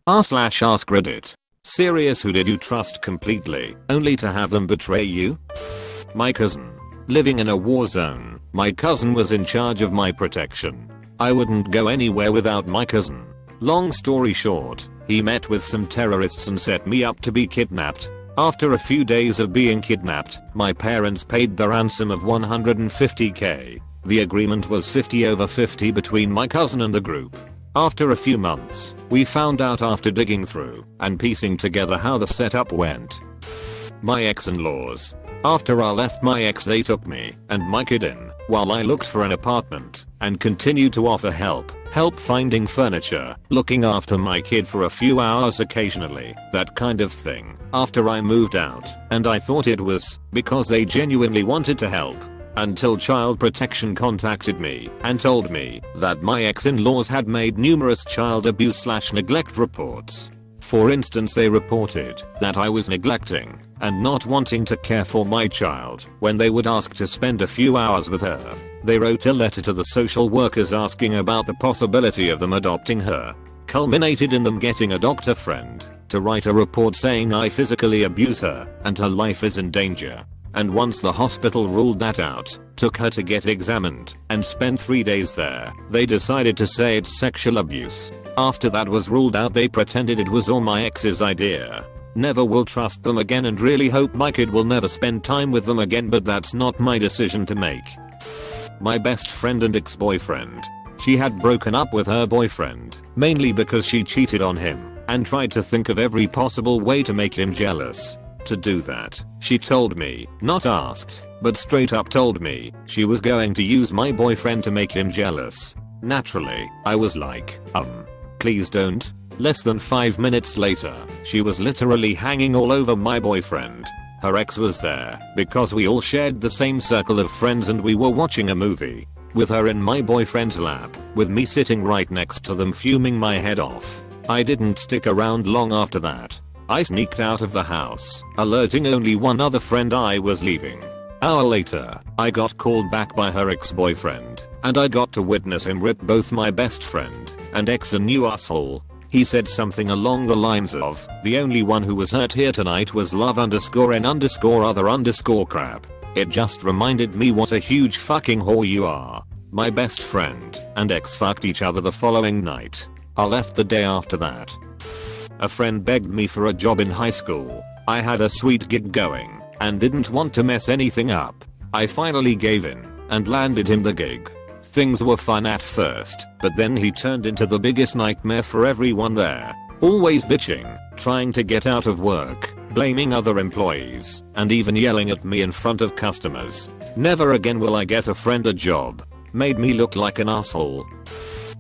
r/AskReddit. Serious, who did you trust completely, only to have them betray you? My cousin. Living in a war zone, my cousin was in charge of my protection. I wouldn't go anywhere without my cousin. Long story short, he met with some terrorists and set me up to be kidnapped. After a few days of being kidnapped, my parents paid the ransom of $150k. The agreement was 50/50 between my cousin and the group. After a few months, we found out after digging through and piecing together how the setup went. My ex-in-laws. After I left my ex, they took me and my kid in while I looked for an apartment and continued to offer help finding furniture, looking after my kid for a few hours occasionally, that kind of thing. After I moved out, and I thought it was because they genuinely wanted to help, until Child Protection contacted me and told me that my ex-in-laws had made numerous child abuse/neglect reports. For instance, they reported that I was neglecting and not wanting to care for my child when they would ask to spend a few hours with her. They wrote a letter to the social workers asking about the possibility of them adopting her, culminated in them getting a doctor friend to write a report saying I physically abuse her and her life is in danger. And once the hospital ruled that out, took her to get examined, and spent 3 days there, they decided to say it's sexual abuse. After that was ruled out, they pretended it was all my ex's idea. Never will trust them again and really hope my kid will never spend time with them again, but that's not my decision to make. My best friend and ex-boyfriend. She had broken up with her boyfriend, mainly because she cheated on him, and tried to think of every possible way to make him jealous. To do that, she told me, not asked, but straight up told me, she was going to use my boyfriend to make him jealous. Naturally, I was like, please don't. Less than 5 minutes later, she was literally hanging all over my boyfriend. Her ex was there, because we all shared the same circle of friends and we were watching a movie. With her in my boyfriend's lap, with me sitting right next to them fuming my head off. I didn't stick around long after that. I sneaked out of the house, alerting only one other friend I was leaving. Hour later, I got called back by her ex-boyfriend, and I got to witness him rip both my best friend and ex a new asshole. He said something along the lines of, the only one who was hurt here tonight was love_n_other_crap. It just reminded me what a huge fucking whore you are. My best friend and ex fucked each other the following night. I left the day after that. A friend begged me for a job in high school. I had a sweet gig going and didn't want to mess anything up. I finally gave in and landed him the gig. Things were fun at first, but then he turned into the biggest nightmare for everyone there. Always bitching, trying to get out of work, blaming other employees, and even yelling at me in front of customers. Never again will I get a friend a job. Made me look like an asshole.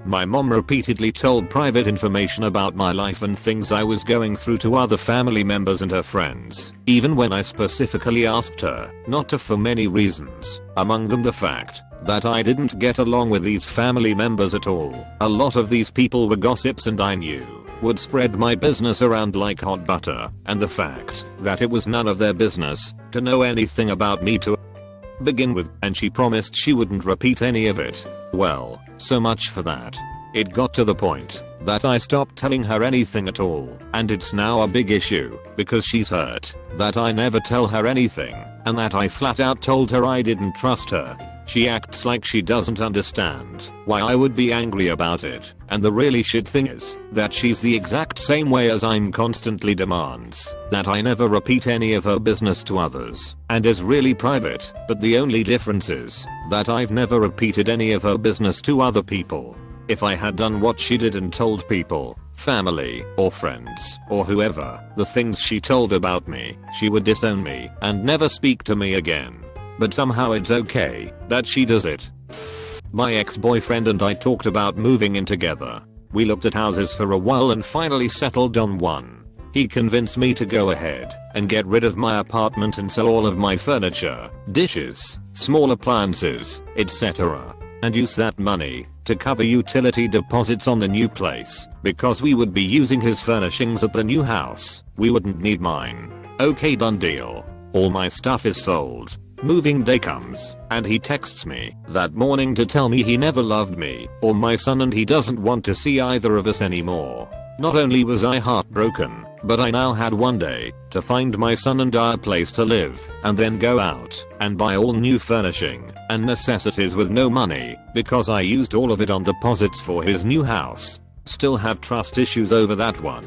My mom repeatedly told private information about my life and things I was going through to other family members and her friends, even when I specifically asked her not to, for many reasons, among them the fact that I didn't get along with these family members at all. A lot of these people were gossips and I knew would spread my business around like hot butter, and the fact that it was none of their business to know anything about me to begin with, and she promised she wouldn't repeat any of it. Well, so much for that. It got to the point that I stopped telling her anything at all, and it's now a big issue because she's hurt that I never tell her anything and that I flat out told her I didn't trust her. She acts like she doesn't understand why I would be angry about it, and the really shit thing is that she's the exact same way as I'm, constantly demands that I never repeat any of her business to others, and is really private, but the only difference is that I've never repeated any of her business to other people. If I had done what she did and told people, family or friends or whoever, the things she told about me, she would disown me and never speak to me again. But somehow it's okay that she does it. My ex-boyfriend and I talked about moving in together. We looked at houses for a while and finally settled on one. He convinced me to go ahead and get rid of my apartment and sell all of my furniture, dishes, small appliances, etc. and use that money to cover utility deposits on the new place, because we would be using his furnishings at the new house. We wouldn't need mine. Okay, done deal. All my stuff is sold. Moving day comes, and he texts me that morning to tell me he never loved me or my son and he doesn't want to see either of us anymore. Not only was I heartbroken, but I now had one day to find my son and I a place to live and then go out and buy all new furnishing and necessities with no money because I used all of it on deposits for his new house. Still have trust issues over that one.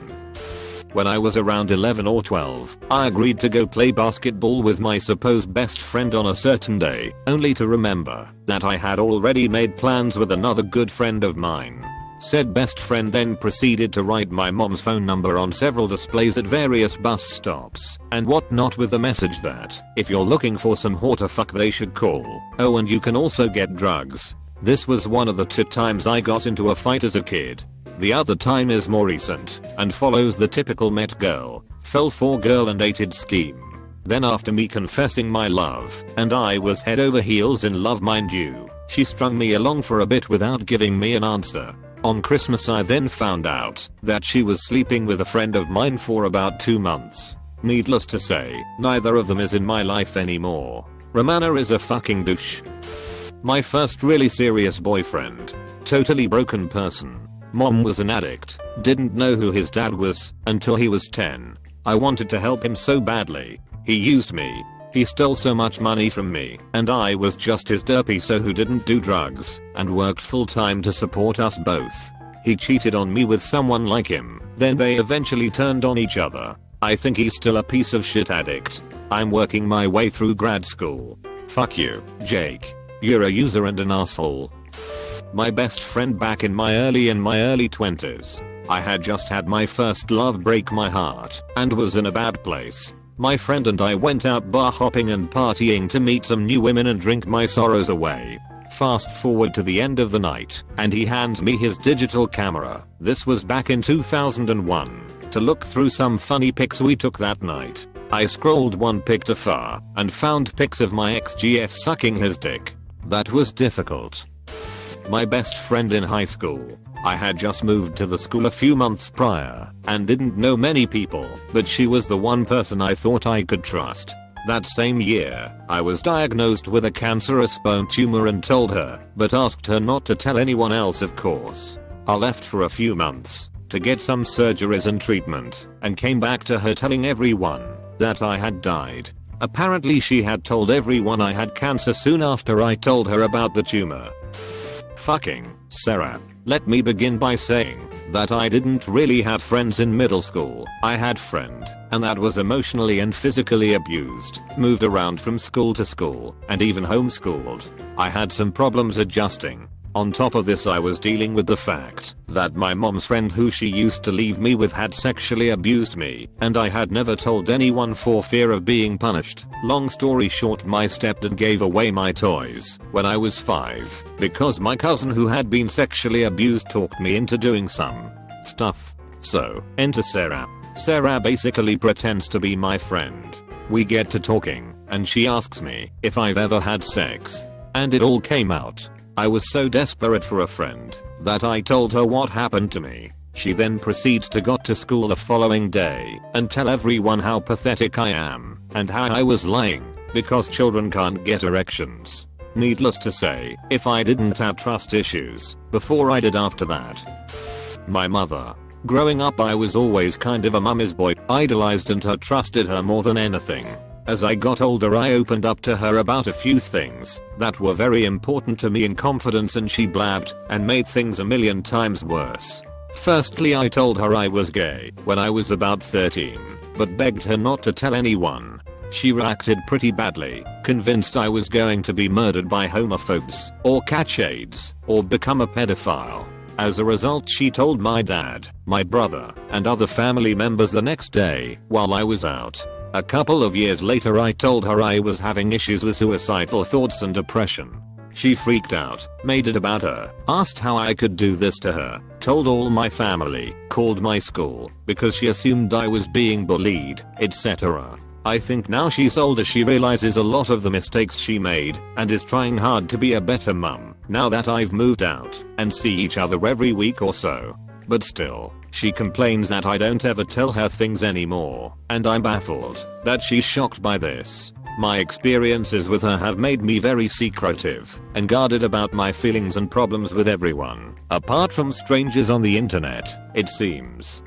When I was around 11 or 12, I agreed to go play basketball with my supposed best friend on a certain day, only to remember that I had already made plans with another good friend of mine. Said best friend then proceeded to write my mom's phone number on several displays at various bus stops and whatnot with the message that if you're looking for some whore to fuck they should call. Oh, and you can also get drugs. This was one of the 2 times I got into a fight as a kid. The other time is more recent and follows the typical met girl, fell for girl and dated scheme. Then after me confessing my love, and I was head over heels in love mind you, she strung me along for a bit without giving me an answer. On Christmas I then found out that she was sleeping with a friend of mine for about 2 months. Needless to say, neither of them is in my life anymore. Romana is a fucking douche. My first really serious boyfriend. Totally broken person. Mom was an addict, didn't know who his dad was until he was 10. I wanted to help him so badly. He used me. He stole so much money from me, and I was just his derpy so who didn't do drugs and worked full time to support us both. He cheated on me with someone like him, then they eventually turned on each other. I think he's still a piece of shit addict. I'm working my way through grad school. Fuck you, Jake. You're a user and an asshole. My best friend back in my early 20s. I had just had my first love break my heart and was in a bad place. My friend and I went out bar hopping and partying to meet some new women and drink my sorrows away. Fast forward to the end of the night and he hands me his digital camera. This was back in 2001 to look through some funny pics we took that night. I scrolled one pic too far and found pics of my ex-GF sucking his dick. That was difficult. My best friend in high school. I had just moved to the school a few months prior and didn't know many people, but she was the one person I thought I could trust. That same year, I was diagnosed with a cancerous bone tumor and told her, but asked her not to tell anyone else of course. I left for a few months to get some surgeries and treatment and came back to her telling everyone that I had died. Apparently she had told everyone I had cancer soon after I told her about the tumor. Fucking Sarah. Let me begin by saying that I didn't really have friends in middle school. I had friend, and that was emotionally and physically abused, moved around from school to school, and even homeschooled. I had some problems adjusting. On top of this I was dealing with the fact that my mom's friend who she used to leave me with had sexually abused me, and I had never told anyone for fear of being punished. Long story short, my stepdad gave away my toys when I was 5 because my cousin who had been sexually abused talked me into doing some stuff. So, enter Sarah. Sarah basically pretends to be my friend. We get to talking, and she asks me if I've ever had sex. And it all came out. I was so desperate for a friend that I told her what happened to me. She then proceeds to go to school the following day and tell everyone how pathetic I am and how I was lying because children can't get erections. Needless to say, if I didn't have trust issues before I did after that. My mother. Growing up I was always kind of a mummy's boy, idolized and trusted her more than anything. As I got older I opened up to her about a few things that were very important to me in confidence and she blabbed and made things a million times worse. Firstly, I told her I was gay when I was about 13, but begged her not to tell anyone. She reacted pretty badly, convinced I was going to be murdered by homophobes, or catch AIDS, or become a pedophile. As a result she told my dad, my brother, and other family members the next day while I was out. A couple of years later I told her I was having issues with suicidal thoughts and depression. She freaked out, made it about her, asked how I could do this to her, told all my family, called my school, because she assumed I was being bullied, etc. I think now she's older she realizes a lot of the mistakes she made and is trying hard to be a better mum, now that I've moved out and see each other every week or so. But still, she complains that I don't ever tell her things anymore, and I'm baffled that she's shocked by this. My experiences with her have made me very secretive and guarded about my feelings and problems with everyone, apart from strangers on the internet, it seems.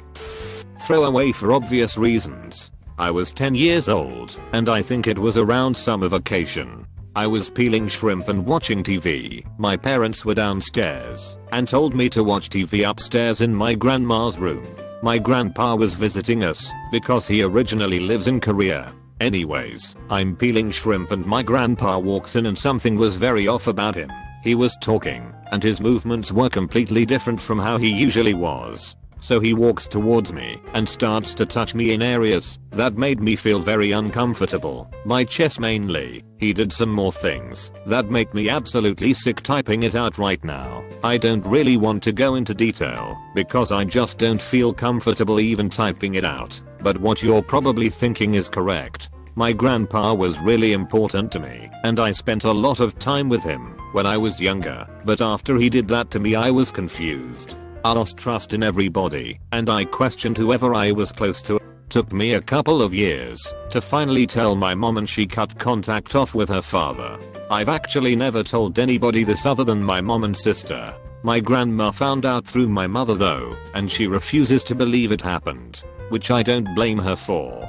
Throw away for obvious reasons. I was 10 years old, and I think it was around summer vacation. I was peeling shrimp and watching TV. My parents were downstairs and told me to watch TV upstairs in my grandma's room. My grandpa was visiting us because he originally lives in Korea. Anyways, I'm peeling shrimp and my grandpa walks in and something was very off about him. He was talking and his movements were completely different from how he usually was. So he walks towards me and starts to touch me in areas that made me feel very uncomfortable. My chest mainly. He did some more things that make me absolutely sick typing it out right now. I don't really want to go into detail because I just don't feel comfortable even typing it out. But what you're probably thinking is correct. My grandpa was really important to me and I spent a lot of time with him when I was younger. But after he did that to me I was confused. I lost trust in everybody and I questioned whoever I was close to. Took me a couple of years to finally tell my mom and she cut contact off with her father. I've actually never told anybody this other than my mom and sister. My grandma found out through my mother though and she refuses to believe it happened, which I don't blame her for.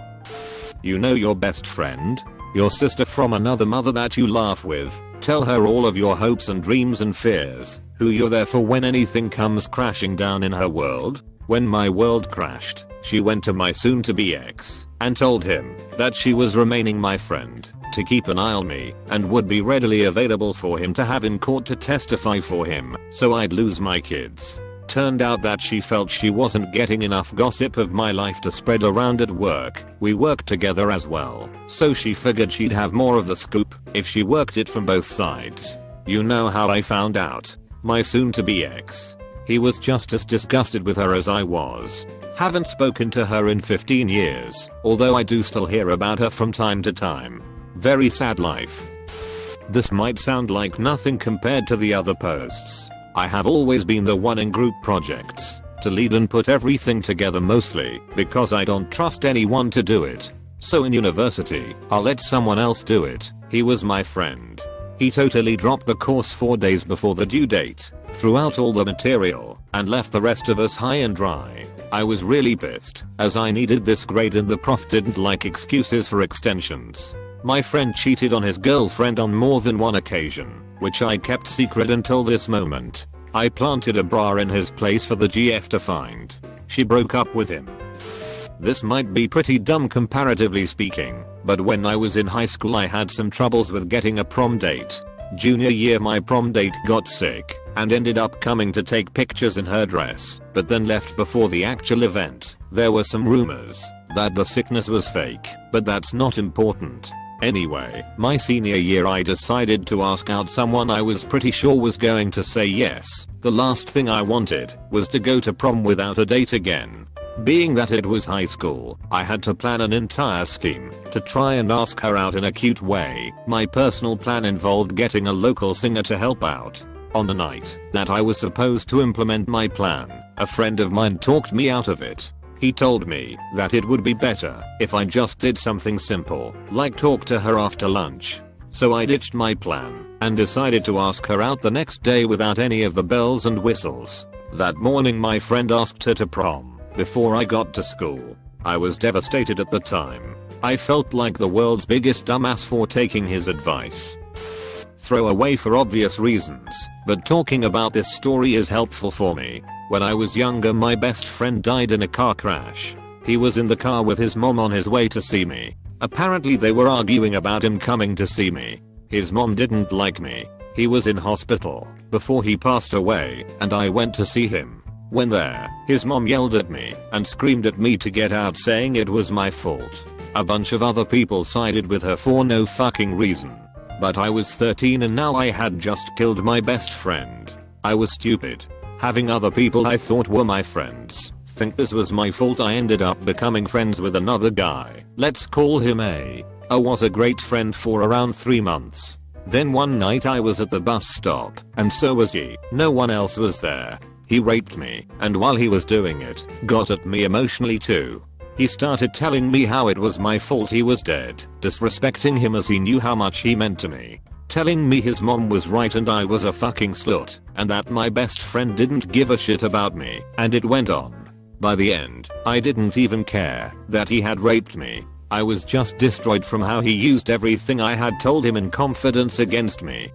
You know your best friend? Your sister from another mother that you laugh with, tell her all of your hopes and dreams and fears, who you're there for when anything comes crashing down in her world. When my world crashed, she went to my soon-to-be ex and told him that she was remaining my friend, to keep an eye on me, and would be readily available for him to have in court to testify for him, so I'd lose my kids. Turned out that she felt she wasn't getting enough gossip of my life to spread around at work. We worked together as well, so she figured she'd have more of the scoop if she worked it from both sides. You know how I found out? My soon-to-be ex. He was just as disgusted with her as I was. Haven't spoken to her in 15 years, although I do still hear about her from time to time. Very sad life. This might sound like nothing compared to the other posts. I have always been the one in group projects to lead and put everything together, mostly because I don't trust anyone to do it. So in university, I'll let someone else do it. He was my friend. He totally dropped the course 4 days before the due date, threw out all the material, and left the rest of us high and dry. I was really pissed, as I needed this grade and the prof didn't like excuses for extensions. My friend cheated on his girlfriend on more than one occasion, which I kept secret until this moment. I planted a bra in his place for the GF to find. She broke up with him. This might be pretty dumb comparatively speaking, but when I was in high school I had some troubles with getting a prom date. Junior year my prom date got sick and ended up coming to take pictures in her dress, but then left before the actual event. There were some rumors that the sickness was fake, but that's not important. Anyway, my senior year I decided to ask out someone I was pretty sure was going to say yes. The last thing I wanted was to go to prom without a date again. Being that it was high school, I had to plan an entire scheme to try and ask her out in a cute way. My personal plan involved getting a local singer to help out. On the night that I was supposed to implement my plan, a friend of mine talked me out of it. He told me that it would be better if I just did something simple, like talk to her after lunch. So I ditched my plan and decided to ask her out the next day without any of the bells and whistles. That morning my friend asked her to prom before I got to school. I was devastated at the time. I felt like the world's biggest dumbass for taking his advice. Throw away for obvious reasons, but talking about this story is helpful for me. When I was younger my best friend died in a car crash. He was in the car with his mom on his way to see me. Apparently they were arguing about him coming to see me. His mom didn't like me. He was in hospital before he passed away and I went to see him. When there, his mom yelled at me and screamed at me to get out, saying it was my fault. A bunch of other people sided with her for no fucking reason. But I was 13 and now I had just killed my best friend. I was stupid. Having other people I thought were my friends think this was my fault. I ended up becoming friends with another guy. Let's call him A. Was a great friend for around 3 months. Then one night I was at the bus stop, and so was he. No one else was there. He raped me, and while he was doing it, got at me emotionally too. He started telling me how it was my fault he was dead, disrespecting him as he knew how much he meant to me. Telling me his mom was right and I was a fucking slut, and that my best friend didn't give a shit about me, and it went on. By the end, I didn't even care that he had raped me. I was just destroyed from how he used everything I had told him in confidence against me.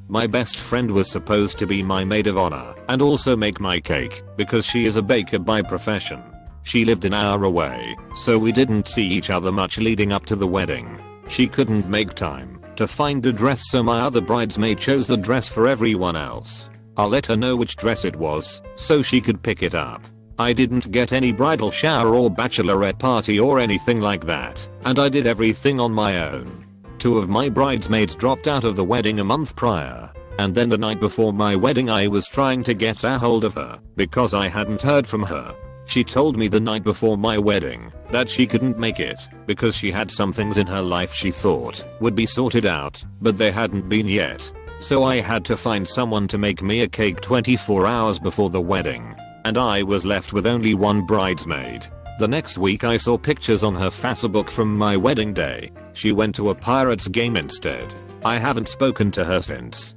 My best friend was supposed to be my maid of honor and also make my cake because she is a baker by profession. She lived an hour away, so we didn't see each other much leading up to the wedding. She couldn't make time to find a dress, so my other bridesmaid chose the dress for everyone else. I'll let her know which dress it was so she could pick it up. I didn't get any bridal shower or bachelorette party or anything like that, and I did everything on my own. 2 of my bridesmaids dropped out of the wedding a month prior, and then the night before my wedding I was trying to get a hold of her because I hadn't heard from her. She told me the night before my wedding that she couldn't make it because she had some things in her life she thought would be sorted out, but they hadn't been yet. So I had to find someone to make me a cake 24 hours before the wedding, and I was left with only 1 bridesmaid. The next week I saw pictures on her Facebook from my wedding day. She went to a Pirates game instead. I haven't spoken to her since.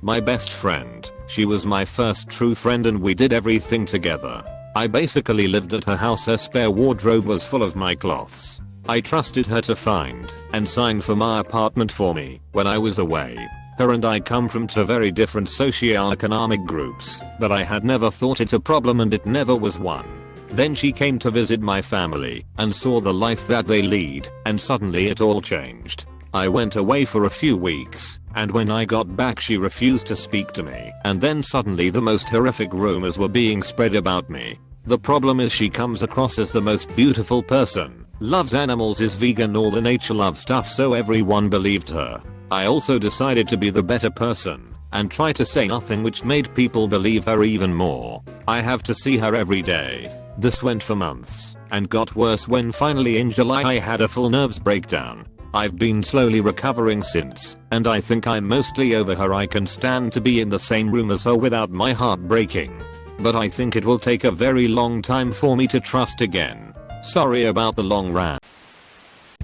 My best friend, she was my first true friend and we did everything together. I basically lived at her house. Her spare wardrobe was full of my clothes. I trusted her to find and sign for my apartment for me when I was away. Her and I come from 2 very different socio-economic groups, but I had never thought it a problem and it never was one. Then she came to visit my family and saw the life that they lead, and suddenly it all changed. I went away for a few weeks, and when I got back she refused to speak to me, and then suddenly the most horrific rumors were being spread about me. The problem is she comes across as the most beautiful person, loves animals, is vegan, all the nature love stuff, so everyone believed her. I also decided to be the better person and try to say nothing, which made people believe her even more. I have to see her every day. This went for months and got worse when finally in July I had a full nerves breakdown. I've been slowly recovering since, and I think I'm mostly over her. I can stand to be in the same room as her without my heart breaking. But I think it will take a very long time for me to trust again. Sorry about the long rant.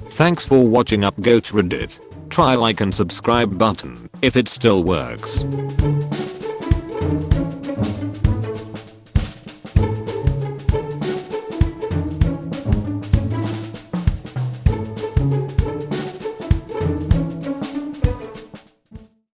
Thanks for watching UpGoat Reddit. Try like and subscribe button if it still works.